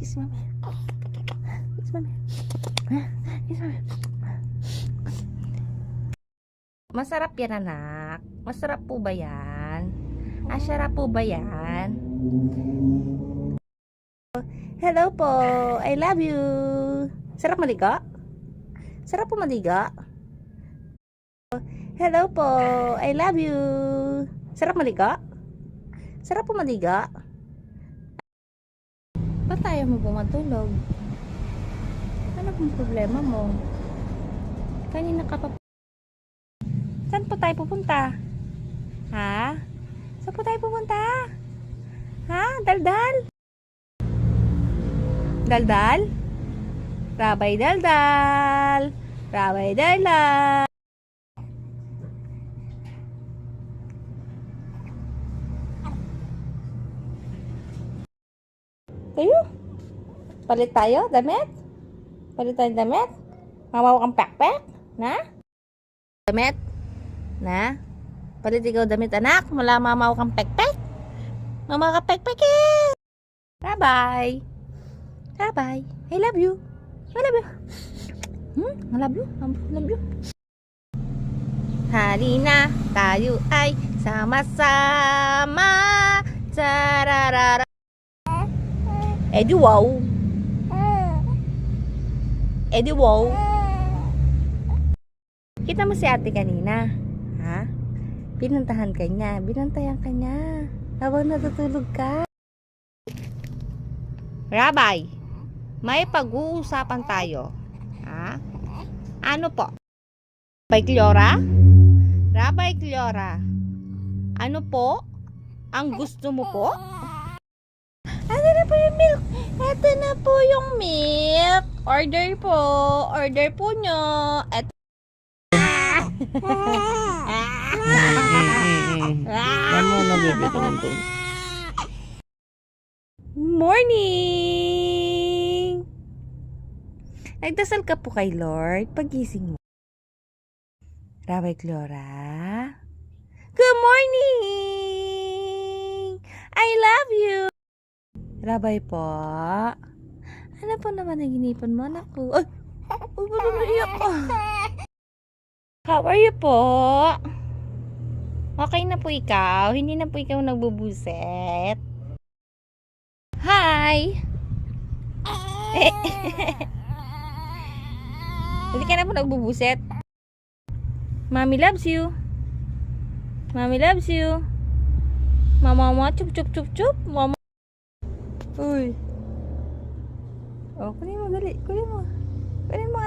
Kiss mami. Kiss mami. Kiss mami. Masarap yan, anak. Masarap po ba yan? Sarap po ba yan? Hello po. I love you. Sarap maliga? Sarap po maliga? Hello po. I love you. Sarap maliga? Sarap po maliga? Ba't tayo mo bumatulog? Ano pong problema mo? Kanina ka pa. Saan po tayo pupunta? Ha? Saan po tayo pupunta? Ha? Daldal? Daldal? Rabay daldal. Rabay daldal. Tayo? Palit tayo? Damit? Palit tayo damit? Mamawa kang pakpak? Na? Damit? Na? Palit ikaw damit, anak? Mula mamawa kang pakpak? Mamawa kang pakpak eh! Bye-bye! Bye-bye! I love you! I love you! I love you! I love you! Halina, tayo ay sama-sama! Tararara! Eddie wow! Eddie wow! Kita mo si ate kanina? Ha? Pinuntahan ka niya. Binantayan ka niya. Habang natutulog ka. Rabay, may pag-uusapan tayo. Ha? Ano po? Rabay Cleora? Rabay Cleora, ano po ang gusto mo po? Ano na po yung milk? Ito na po yung milk. Order po. Order po nyo. Ito. Morning! Nagdasal ka po kay Lord pagising mo. Rabay Cleora. Good morning! I love you! Rabay po. Ano po naman ang inipan mo, anak ko? Ay! Ay, ba't naiyak ka? How are you po? Okay na po ikaw? Hindi na po ikaw nagbubuset? Hi! Hindi ka na po nagbubuset? Mommy loves you. Mommy loves you. Mama mo, chup chup chup chup. Mama. Uy. Oh, kunin mo dali. Kunin mo. Kunin mo.